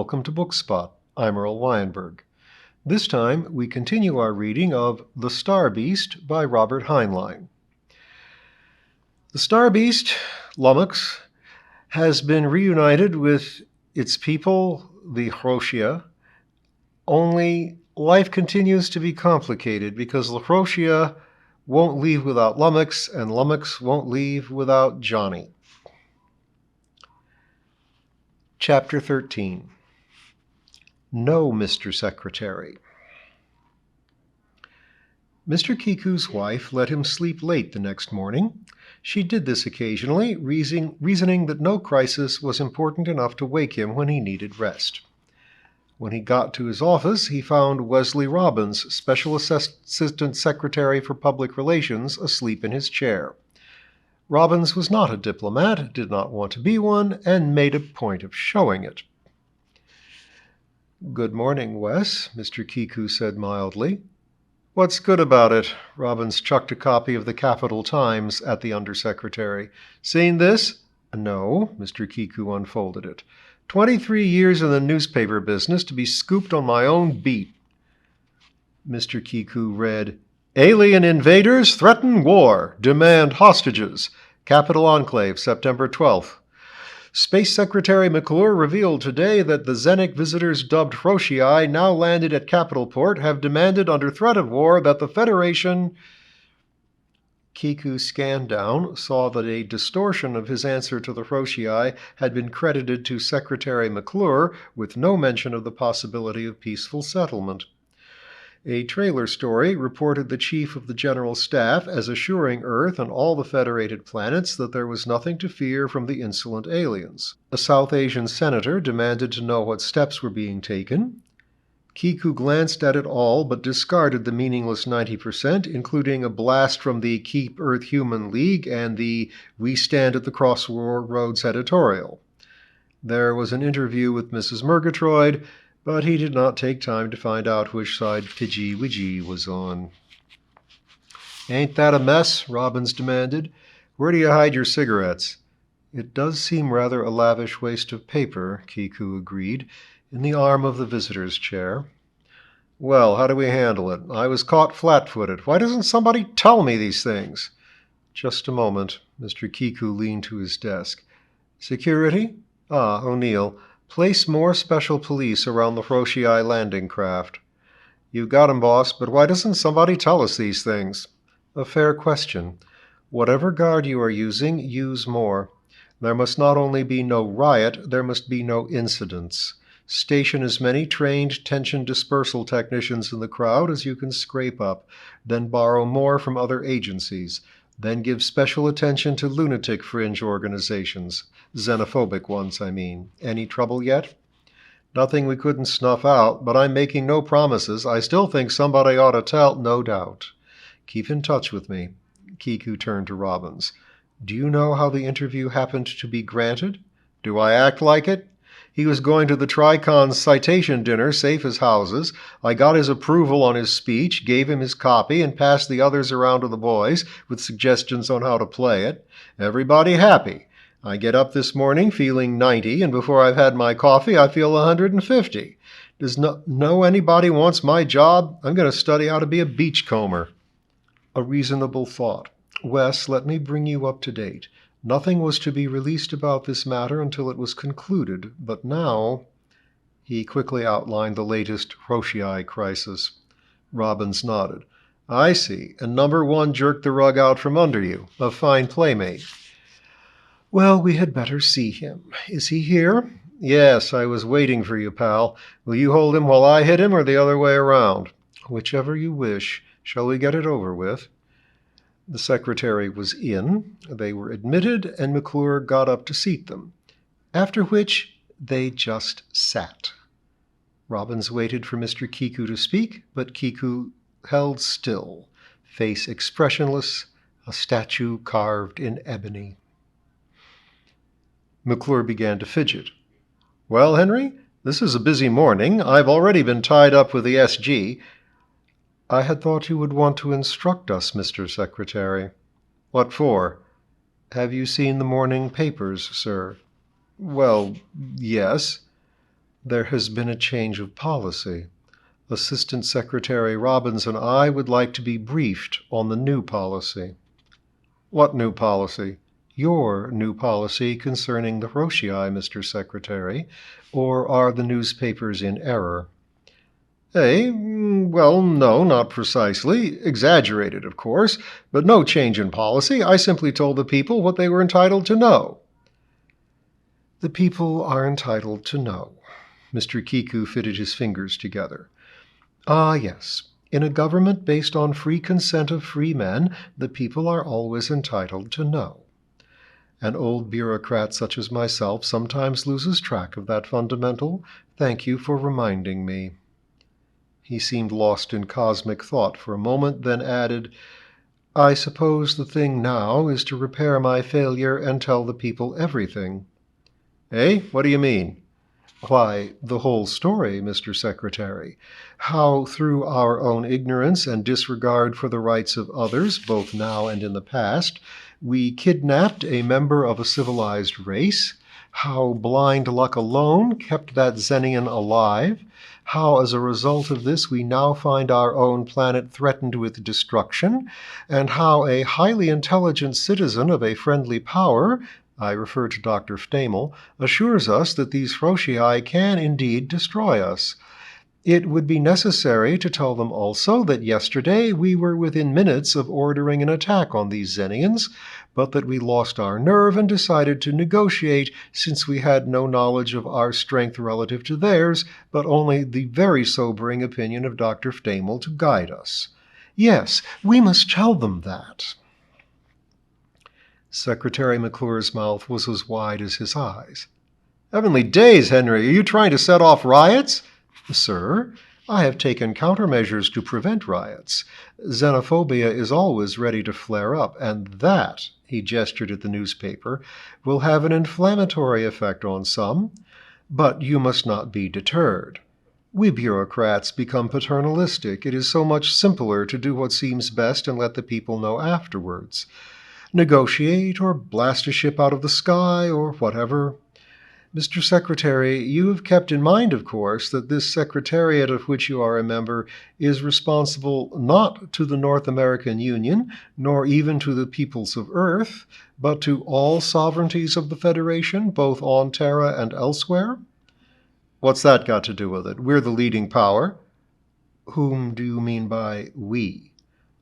welcome to Bookspot. I'm Earl Weinberg. This time, we continue our reading of The Star Beast by Robert Heinlein. The Star Beast, Lummox, has been reunited with its people, the Hroshia, only life continues to be complicated because the Hroshia won't leave without Lummox, and Lummox won't leave without Johnny. Chapter 13. No, Mr. Secretary. Mr. Kiku's wife let him sleep late the next morning. She did this occasionally, reasoning that no crisis was important enough to wake him when he needed rest. When he got to his office, he found Wesley Robbins, Special Assistant Secretary for Public Relations, asleep in his chair. Robbins was not a diplomat, did not want to be one, and made a point of showing it. "Good morning, Wes," Mr. Kiku said mildly. "What's good about it?" Robbins chucked a copy of the Capital Times at the undersecretary. "Seen this?" "No." Mr. Kiku unfolded it. 23 years in the newspaper business to be scooped on my own beat." Mr. Kiku read, "Alien invaders threaten war, demand hostages. Capital Enclave, September 12th. Space Secretary McClure revealed today that the Xenic visitors dubbed Hroshii, now landed at Capital Port, have demanded under threat of war that the Federation..." Kiku scanned down, saw that a distortion of his answer to the Hroshii had been credited to Secretary McClure, with no mention of the possibility of peaceful settlement. A trailer story reported the chief of the General Staff as assuring Earth and all the Federated planets that there was nothing to fear from the insolent aliens. A South Asian senator demanded to know what steps were being taken. Kiku glanced at it all but discarded the meaningless 90%, including a blast from the Keep Earth Human League and the We Stand at the Crossroads editorial. There was an interview with Mrs. Murgatroyd, but he did not take time to find out which side Pidgey Widgey was on. "Ain't that a mess?" Robbins demanded. "Where do you hide your cigarettes?" "It does seem rather a lavish waste of paper," Kiku agreed, "in the arm of the visitor's chair." "Well, how do we handle it? I was caught flat-footed. Why doesn't somebody tell me these things?" "Just a moment." Mr. Kiku leaned to his desk. "Security? O'Neill. Place more special police around the Hroshii landing craft." "You got 'em, boss, but why doesn't somebody tell us these things?" "A fair question. Whatever guard you are using, use more. There must not only be no riot, there must be no incidents. Station as many trained tension dispersal technicians in the crowd as you can scrape up, then borrow more from other agencies. Then give special attention to lunatic fringe organizations. Xenophobic ones, I mean. Any trouble yet?" "Nothing we couldn't snuff out, but I'm making no promises. I still think somebody ought to tell..." "No doubt. Keep in touch with me." Kiku turned to Robbins. "Do you know how the interview happened to be granted?" "Do I act like it? He was going to the Tricon's citation dinner, safe as houses. I got his approval on his speech, gave him his copy, and passed the others around to the boys with suggestions on how to play it. Everybody happy. I get up this morning feeling 90, and before I've had my coffee, I feel 150. Does know anybody wants my job? I'm going to study how to be a beachcomber." A reasonable thought. "Wes, let me bring you up to date. Nothing was to be released about this matter until it was concluded, but now..." He quickly outlined the latest Hroshii crisis. Robbins nodded. "I see. And number one jerked the rug out from under you. A fine playmate." "Well, we had better see him. Is he here?" "Yes, I was waiting for you, pal. Will you hold him while I hit him, or the other way around?" "Whichever you wish. Shall we get it over with?" The secretary was in. They were admitted, and McClure got up to seat them, after which they just sat. Robbins waited for Mr. Kiku to speak, but Kiku held still, face expressionless, a statue carved in ebony. McClure began to fidget. "Well, Henry, this is a busy morning. I've already been tied up with the SG. "I had thought you would want to instruct us, Mr. Secretary." "What for?" "Have you seen the morning papers, sir?" "Well, yes." There has been a change of policy. Assistant Secretary Robbins and I would like to be briefed on the new policy." "What new policy?" "Your new policy concerning the Hiroshii, Mr. Secretary. Or are the newspapers in error?" Well, no, not precisely. Exaggerated, of course, but no change in policy. I simply told the people what they were entitled to know." "The people are entitled to know." Mr. Kiku fitted his fingers together. "Ah, yes. In a government based on free consent of free men, the people are always entitled to know. An old bureaucrat such as myself sometimes loses track of that fundamental. Thank you for reminding me." He seemed lost in cosmic thought for a moment, then added, "I suppose the thing now is to repair my failure and tell the people everything." What do you mean?" "Why, the whole story, Mr. Secretary. How, through our own ignorance and disregard for the rights of others, both now and in the past, we kidnapped a member of a civilized race. How blind luck alone kept that Zenian alive. How, as a result of this, we now find our own planet threatened with destruction. And how a highly intelligent citizen of a friendly power, I refer to Dr. Ftamel, assures us that these Hiroshii can indeed destroy us. It would be necessary to tell them also that yesterday we were within minutes of ordering an attack on these Zenians, but that we lost our nerve and decided to negotiate, since we had no knowledge of our strength relative to theirs, but only the very sobering opinion of Dr. Ftamel to guide us. Yes, we must tell them that." Secretary McClure's mouth was as wide as his eyes. "Heavenly days, Henry! Are you trying to set off riots?" "Sir, I have taken countermeasures to prevent riots. Xenophobia is always ready to flare up, and that," he gestured at the newspaper, "will have an inflammatory effect on some. But you must not be deterred. We bureaucrats become paternalistic. It is so much simpler to do what seems best and let the people know afterwards. Negotiate, or blast a ship out of the sky, or whatever. Mr. Secretary, you have kept in mind, of course, that this Secretariat of which you are a member is responsible not to the North American Union, nor even to the peoples of Earth, but to all sovereignties of the Federation, both on Terra and elsewhere?" "What's that got to do with it? We're the leading power." "Whom do you mean by we?"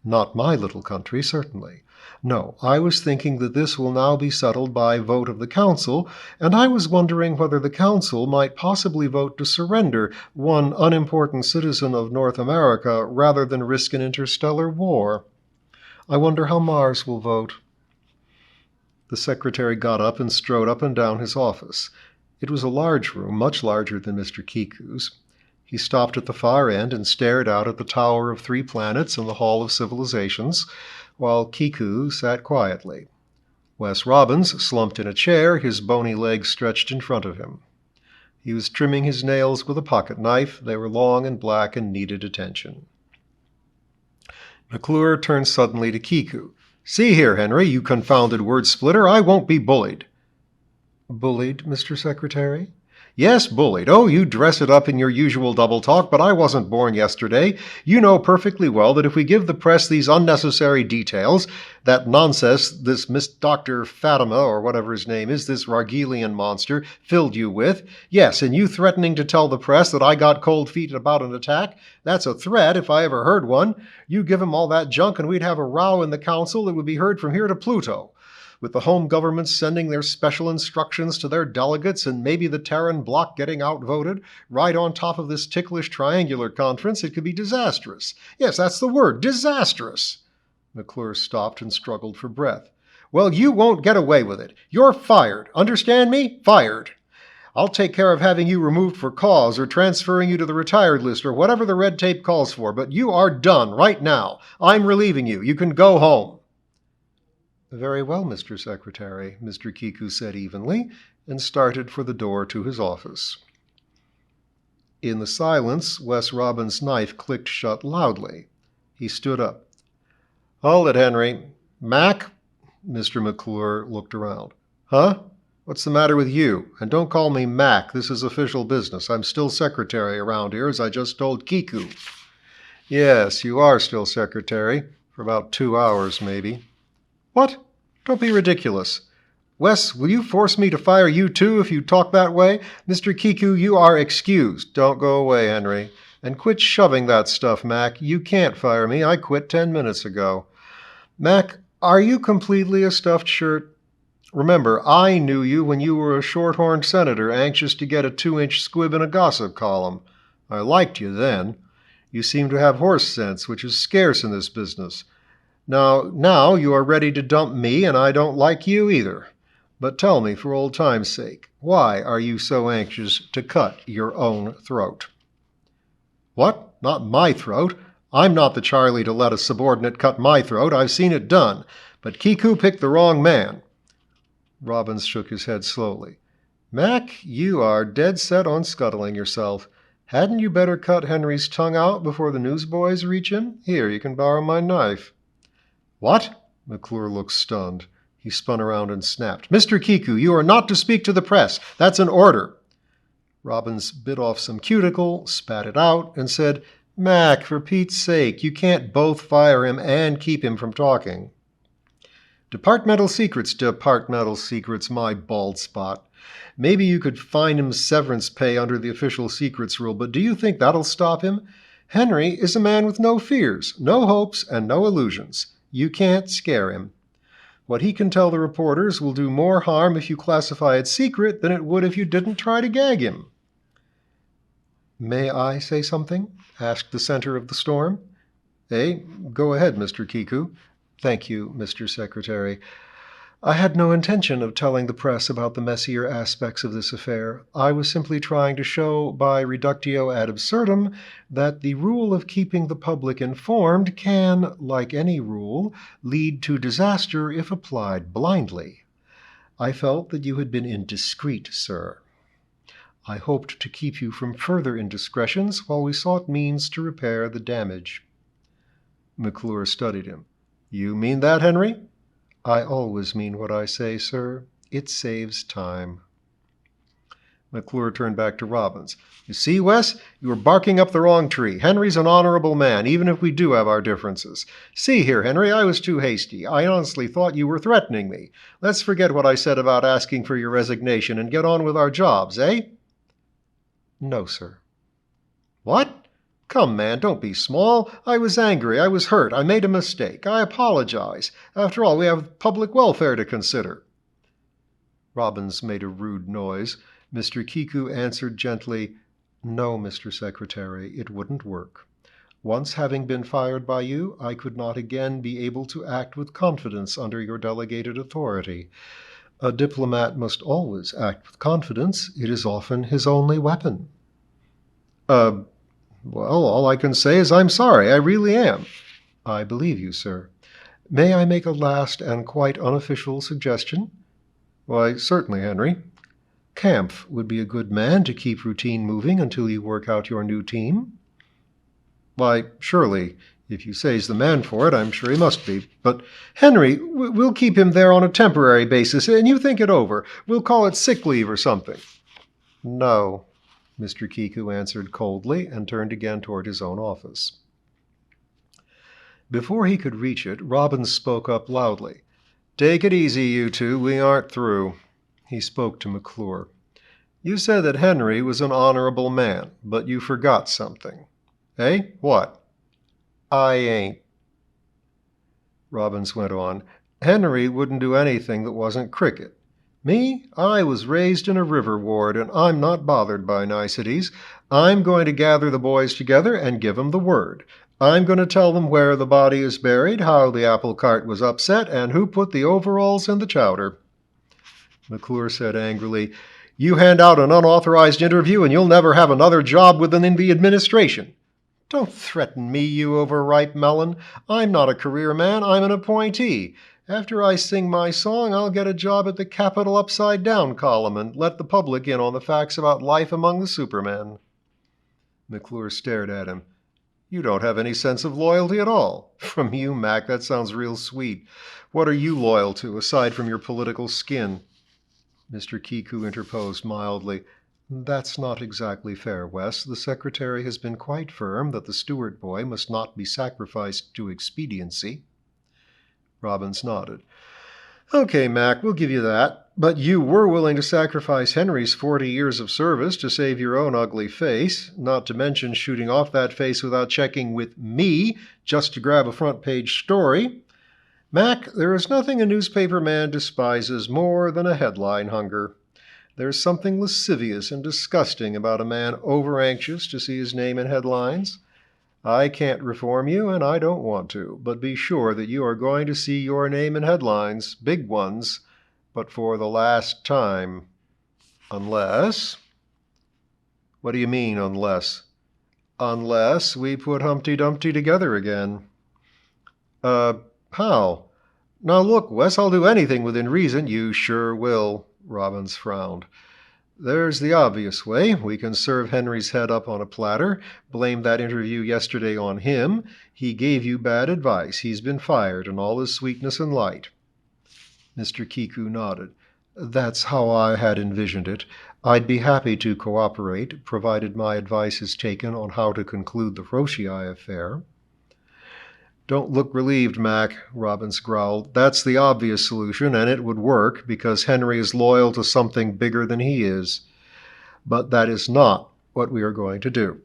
"Not my little country, certainly. No, I was thinking that this will now be settled by vote of the Council, and I was wondering whether the Council might possibly vote to surrender one unimportant citizen of North America rather than risk an interstellar war. I wonder how Mars will vote." The secretary got up and strode up and down his office. It was a large room, much larger than Mr. Kiku's. He stopped at the far end and stared out at the Tower of Three Planets and the Hall of Civilizations, while Kiku sat quietly. Wes Robbins slumped in a chair, his bony legs stretched in front of him. He was trimming his nails with a pocket knife. They were long and black and needed attention. McClure turned suddenly to Kiku. "See here, Henry, you confounded word-splitter, I won't be bullied." "Bullied, Mr. Secretary?" "Yes, bullied. Oh, you dress it up in your usual double talk, but I wasn't born yesterday. You know perfectly well that if we give the press these unnecessary details, that nonsense this Miss Dr. Fatima, or whatever his name is, this Rargelian monster, filled you with, yes, and you threatening to tell the press that I got cold feet about an attack, that's a threat if I ever heard one. You give him all that junk and we'd have a row in the council that would be heard from here to Pluto, with the home governments sending their special instructions to their delegates and maybe the Terran bloc getting outvoted, right on top of this ticklish triangular conference. It could be disastrous. Yes, that's the word, disastrous." McClure stopped and struggled for breath. "Well, you won't get away with it. You're fired. Understand me? Fired. I'll take care of having you removed for cause or transferring you to the retired list or whatever the red tape calls for, but you are done right now. I'm relieving you. You can go home." "Very well, Mr. Secretary," Mr. Kiku said evenly, and started for the door to his office. In the silence, Wes Robbins' knife clicked shut loudly. He stood up. "Hold it, Henry. Mac?" Mr. McClure looked around. "Huh?" What's the matter with you? And don't call me Mac. This is official business. I'm still secretary around here, as I just told Kiku. Yes, you are still secretary. For about 2 hours, maybe. What? Don't be ridiculous. Wes, will you force me to fire you too if you talk that way? Mr. Kiku, you are excused. Don't go away, Henry. And quit shoving that stuff, Mac. You can't fire me. I quit 10 minutes ago. Mac, are you completely a stuffed shirt? Remember, I knew you when you were a short-horned senator anxious to get a 2-inch squib in a gossip column. I liked you then. You seem to have horse sense, which is scarce in this business. Now you are ready to dump me, and I don't like you either. But tell me, for old time's sake, why are you so anxious to cut your own throat? What? Not my throat? I'm not the Charlie to let a subordinate cut my throat. I've seen it done. But Kiku picked the wrong man. Robbins shook his head slowly. Mac, you are dead set on scuttling yourself. Hadn't you better cut Henry's tongue out before the newsboys reach him? Here, you can borrow my knife. What? McClure looked stunned. He spun around and snapped. Mr. Kiku, you are not to speak to the press. That's an order. Robbins bit off some cuticle, spat it out, and said, Mac, for Pete's sake, you can't both fire him and keep him from talking. Departmental secrets, my bald spot. Maybe you could fine him severance pay under the official secrets rule, but do you think that'll stop him? Henry is a man with no fears, no hopes, and no illusions. You can't scare him. What he can tell the reporters will do more harm if you classify it secret than it would if you didn't try to gag him. May I say something? Asked the center of the storm. Go ahead, Mr. Kiku. Thank you, Mr. Secretary. I had no intention of telling the press about the messier aspects of this affair. I was simply trying to show by reductio ad absurdum that the rule of keeping the public informed can, like any rule, lead to disaster if applied blindly. I felt that you had been indiscreet, sir. I hoped to keep you from further indiscretions while we sought means to repair the damage. McClure studied him. You mean that, Henry? I always mean what I say, sir. It saves time. McClure turned back to Robbins. You see, Wes, you are barking up the wrong tree. Henry's an honorable man, even if we do have our differences. See here, Henry, I was too hasty. I honestly thought you were threatening me. Let's forget what I said about asking for your resignation and get on with our jobs, eh? No, sir. What? Come, man, don't be small. I was angry. I was hurt. I made a mistake. I apologize. After all, we have public welfare to consider. Robbins made a rude noise. Mr. Kiku answered gently, No, Mr. Secretary, it wouldn't work. Once having been fired by you, I could not again be able to act with confidence under your delegated authority. A diplomat must always act with confidence. It is often his only weapon. Well, all I can say is I'm sorry. I really am. I believe you, sir. May I make a last and quite unofficial suggestion? Why, certainly, Henry. Kampf would be a good man to keep routine moving until you work out your new team. Why, surely, if you say he's the man for it, I'm sure he must be. But, Henry, we'll keep him there on a temporary basis, and you think it over. We'll call it sick leave or something. No, Mr. Kiku answered coldly and turned again toward his own office. Before he could reach it, Robbins spoke up loudly. Take it easy, you two. We aren't through. He spoke to McClure. You said that Henry was an honorable man, but you forgot something. What? I ain't. Robbins went on. Henry wouldn't do anything that wasn't cricket. Me? I was raised in a river ward, and I'm not bothered by niceties. I'm going to gather the boys together and give 'em the word. I'm going to tell them where the body is buried, how the apple cart was upset, and who put the overalls in the chowder. McClure said angrily, You hand out an unauthorized interview, and you'll never have another job within the administration. Don't threaten me, you overripe melon. I'm not a career man. I'm an appointee. After I sing my song, I'll get a job at the Capitol Upside Down column and let the public in on the facts about life among the supermen. McClure stared at him. You don't have any sense of loyalty at all. From you, Mac, that sounds real sweet. What are you loyal to, aside from your political skin? Mr. Kiku interposed mildly. That's not exactly fair, Wes. The secretary has been quite firm that the Stewart boy must not be sacrificed to expediency. Robbins nodded. Okay, Mac, we'll give you that. But you were willing to sacrifice Henry's 40 years of service to save your own ugly face, not to mention shooting off that face without checking with me just to grab a front-page story. Mac, there is nothing a newspaper man despises more than a headline hunger. There's something lascivious and disgusting about a man over-anxious to see his name in headlines. I can't reform you, and I don't want to, but be sure that you are going to see your name in headlines, big ones, but for the last time. Unless... What do you mean, unless? Unless we put Humpty Dumpty together again. How? Now look, Wes, I'll do anything within reason. You sure will, Robbins frowned. There's the obvious way. We can serve Henry's head up on a platter, blame that interview yesterday on him. He gave you bad advice. He's been fired in all his sweetness and light. Mr. Kiku nodded. That's how I had envisioned it. I'd be happy to cooperate, provided my advice is taken on how to conclude the Rochii affair. Don't look relieved, Mac, Robbins growled. That's the obvious solution, and it would work, because Henry is loyal to something bigger than he is. But that is not what we are going to do.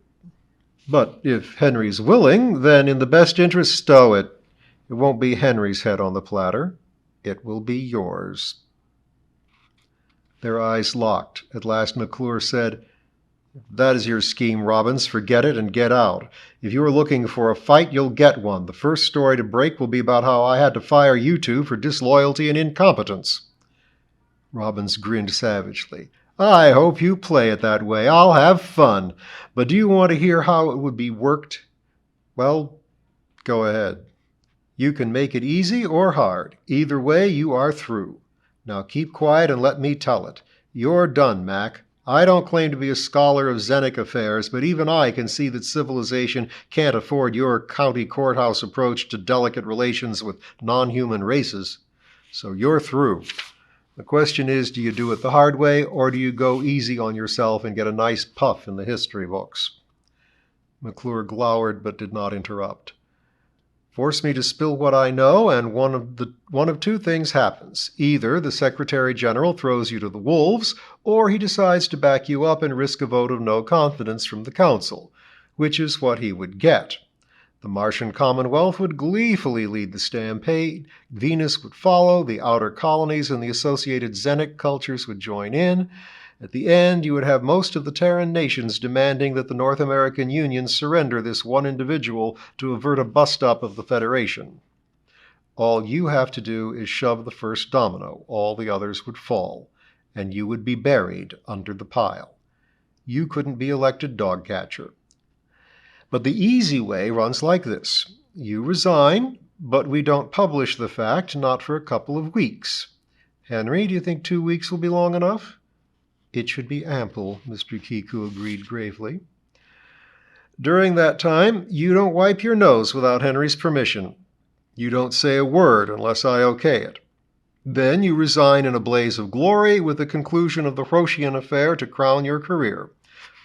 But if Henry's willing, then in the best interest, stow it. It won't be Henry's head on the platter. It will be yours. Their eyes locked. At last McClure said, That is your scheme, Robbins. Forget it and get out. If you are looking for a fight, you'll get one. The first story to break will be about how I had to fire you two for disloyalty and incompetence. Robbins grinned savagely. I hope you play it that way. I'll have fun. But do you want to hear how it would be worked? Well, go ahead. You can make it easy or hard. Either way, you are through. Now keep quiet and let me tell it. You're done, Mac. I don't claim to be a scholar of Zeneck affairs, but even I can see that civilization can't afford your county courthouse approach to delicate relations with non-human races. So you're through. The question is, do you do it the hard way, or do you go easy on yourself and get a nice puff in the history books? McClure glowered but did not interrupt. Force me to spill what I know, and one of two things happens. Either the Secretary General throws you to the wolves, or he decides to back you up and risk a vote of no confidence from the Council, which is what he would get. The Martian Commonwealth would gleefully lead the stampede, Venus would follow, the outer colonies and the associated Zeneck cultures would join in. At the end, you would have most of the Terran nations demanding that the North American Union surrender this one individual to avert a bust-up of the Federation. All you have to do is shove the first domino. All the others would fall, and you would be buried under the pile. You couldn't be elected dog catcher. But the easy way runs like this. You resign, but we don't publish the fact, not for a couple of weeks. Henry, do you think 2 weeks will be long enough? It should be ample, Mr. Kiku agreed gravely. During that time, you don't wipe your nose without Henry's permission. You don't say a word unless I okay it. Then you resign in a blaze of glory with the conclusion of the Roshian affair to crown your career.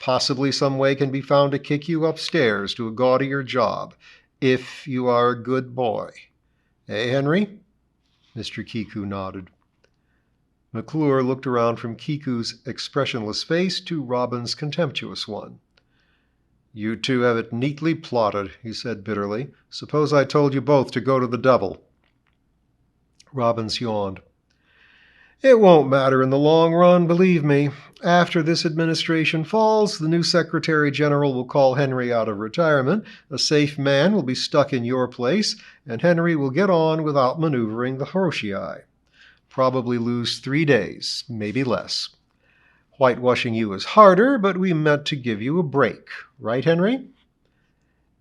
Possibly some way can be found to kick you upstairs to a gaudier job, if you are a good boy. Eh, Henry? Mr. Kiku nodded. McClure looked around from Kiku's expressionless face to Robin's contemptuous one. You two have it neatly plotted, he said bitterly. Suppose I told you both to go to the devil. Robbins yawned. It won't matter in the long run, believe me. After this administration falls, the new Secretary General will call Henry out of retirement, a safe man will be stuck in your place, and Henry will get on without maneuvering the Rochii. Probably lose 3 days, maybe less. Whitewashing you is harder, but we meant to give you a break. Right, Henry?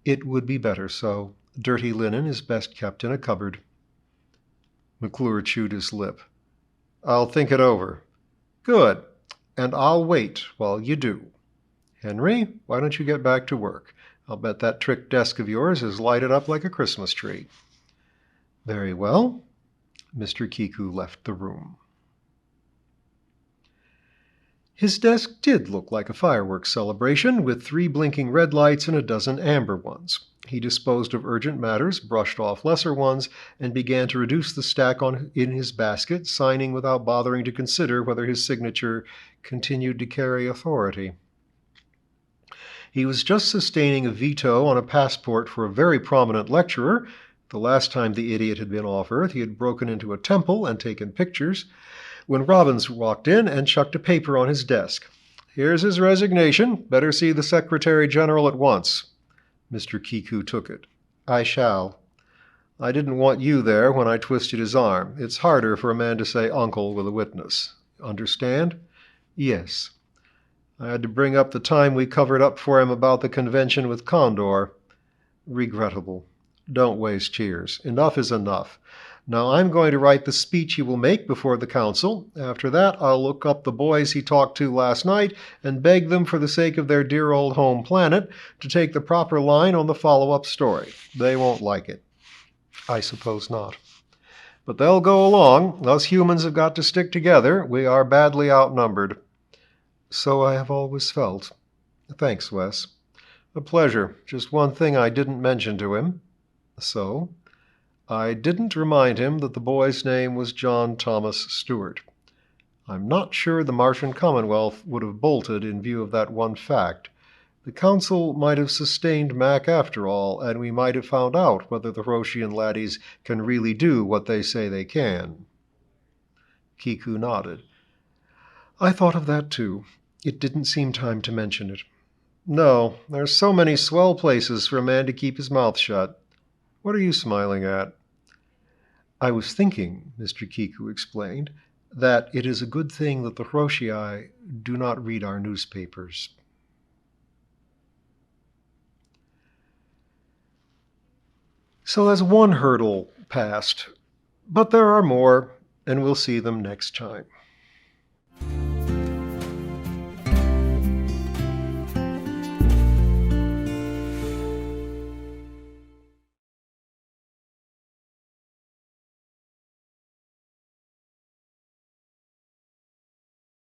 It would be better so. Dirty linen is best kept in a cupboard. McClure chewed his lip. I'll think it over. Good. And I'll wait while you do. Henry, why don't you get back to work? I'll bet that trick desk of yours is lighted up like a Christmas tree. Very well. Mr. Kiku left the room. His desk did look like a fireworks celebration, with 3 blinking red lights and a dozen amber ones. He disposed of urgent matters, brushed off lesser ones, and began to reduce the stack in his basket, signing without bothering to consider whether his signature continued to carry authority. He was just sustaining a veto on a passport for a very prominent lecturer. The last time the idiot had been off Earth, he had broken into a temple and taken pictures, when Robbins walked in and chucked a paper on his desk. "Here's his resignation. Better see the Secretary General at once." Mr. Kiku took it. "I shall. I didn't want you there when I twisted his arm. It's harder for a man to say uncle with a witness. Understand?" "Yes." "I had to bring up the time we covered up for him about the convention with Condor." "Regrettable. Don't waste cheers. Enough is enough. Now I'm going to write the speech he will make before the council. After that, I'll look up the boys he talked to last night and beg them, for the sake of their dear old home planet, to take the proper line on the follow-up story. They won't like it." "I suppose not." "But they'll go along. Us humans have got to stick together. We are badly outnumbered." "So I have always felt. Thanks, Wes." "A pleasure. Just one thing I didn't mention to him." "So?" "I didn't remind him that the boy's name was John Thomas Stewart. I'm not sure the Martian Commonwealth would have bolted in view of that one fact. The Council might have sustained Mac after all, and we might have found out whether the Roshian laddies can really do what they say they can." Kiku nodded. "I thought of that too. It didn't seem time to mention it." "No, there's so many swell places for a man to keep his mouth shut. What are you smiling at?" "I was thinking," Mr. Kiku explained, "that it is a good thing that the Roshii do not read our newspapers." So that's one hurdle passed. But there are more, and we'll see them next time.